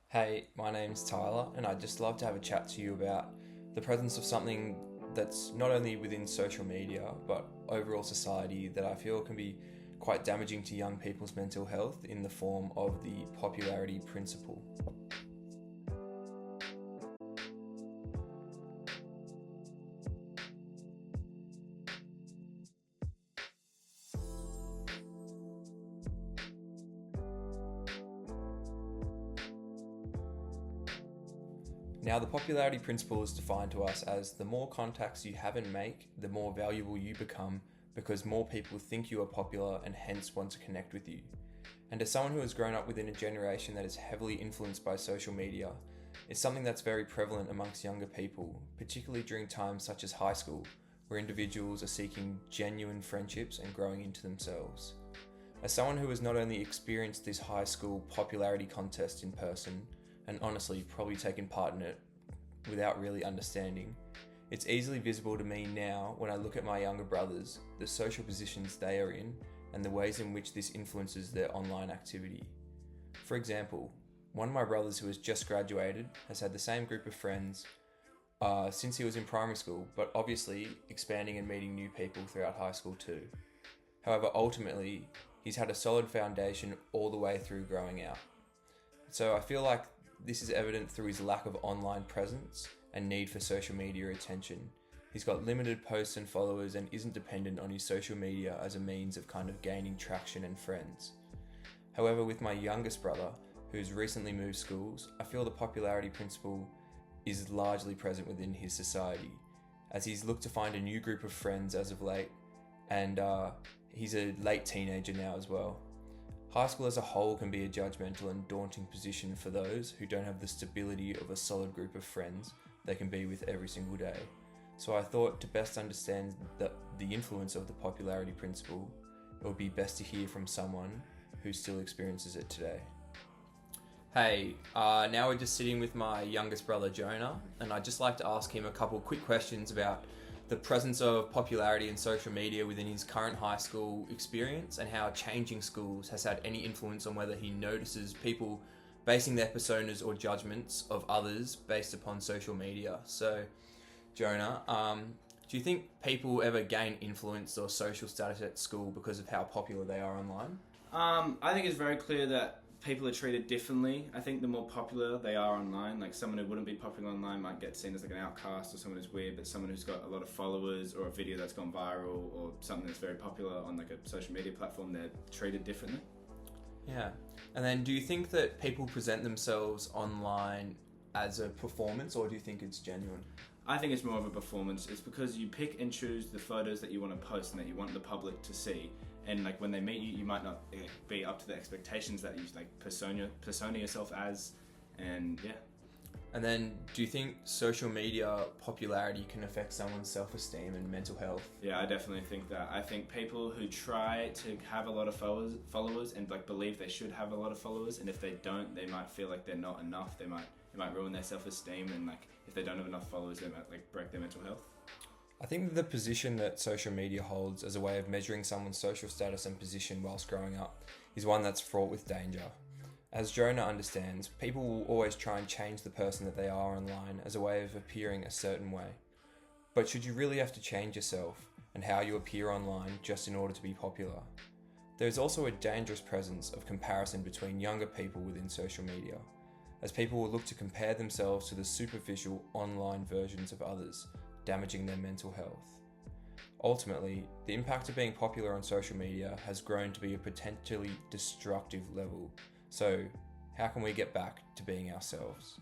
Hey, my name's Tyler, and I'd just love to have a chat to you about the presence of something that's not only within social media but overall society that I feel can be quite damaging to young people's mental health in the form of the popularity principle. Now, the popularity principle is defined to us as the more contacts you have and make, the more valuable you become because more people think you are popular and hence want to connect with you. And as someone who has grown up within a generation that is heavily influenced by social media, it's something that's very prevalent amongst younger people, particularly during times such as high school, where individuals are seeking genuine friendships and growing into themselves. As someone who has not only experienced this high school popularity contest in person, and honestly probably taken part in it without really understanding, it's easily visible to me now when I look at my younger brothers, the social positions they are in, and the ways in which this influences their online activity. For example, one of my brothers who has just graduated has had the same group of friends since he was in primary school, but obviously expanding and meeting new people throughout high school too. However, ultimately, he's had a solid foundation all the way through growing out. So I feel like this is evident through his lack of online presence and need for social media attention. He's got limited posts and followers and isn't dependent on his social media as a means of kind of gaining traction and friends. However, with my youngest brother, who's recently moved schools, I feel the popularity principle is largely present within his society, as he's looked to find a new group of friends as of late, and he's a late teenager now as well. High school as a whole can be a judgmental and daunting position for those who don't have the stability of a solid group of friends they can be with every single day. So I thought to best understand the influence of the popularity principle, it would be best to hear from someone who still experiences it today. Hey, now we're just sitting with my youngest brother Jonah, and I'd just like to ask him a couple quick questions about the presence of popularity in social media within his current high school experience and how changing schools has had any influence on whether he notices people basing their personas or judgments of others based upon social media. So, Jonah, do you think people ever gain influence or social status at school because of how popular they are online? I think it's very clear that people are treated differently. I think the more popular they are online, like someone who wouldn't be popular online might get seen as like an outcast or someone who's weird, but someone who's got a lot of followers or a video that's gone viral or something that's very popular on like a social media platform, they're treated differently. Yeah. And then do you think that people present themselves online as a performance, or do you think it's genuine? I think it's more of a performance. It's because you pick and choose the photos that you want to post and that you want the public to see. And like when they meet you, you might not be up to the expectations that you like persona yourself as, and yeah. And then do you think social media popularity can affect someone's self-esteem and mental health? Yeah, I definitely think that. I think people who try to have a lot of followers and like believe they should have a lot of followers, and if they don't, they might feel like they're not enough. It might ruin their self-esteem, and like if they don't have enough followers, they might like break their mental health. I think the position that social media holds as a way of measuring someone's social status and position whilst growing up is one that's fraught with danger. As Jonah understands, people will always try and change the person that they are online as a way of appearing a certain way. But should you really have to change yourself and how you appear online just in order to be popular? There is also a dangerous presence of comparison between younger people within social media, as people will look to compare themselves to the superficial online versions of others, damaging their mental health. Ultimately, the impact of being popular on social media has grown to be a potentially destructive level. So, how can we get back to being ourselves?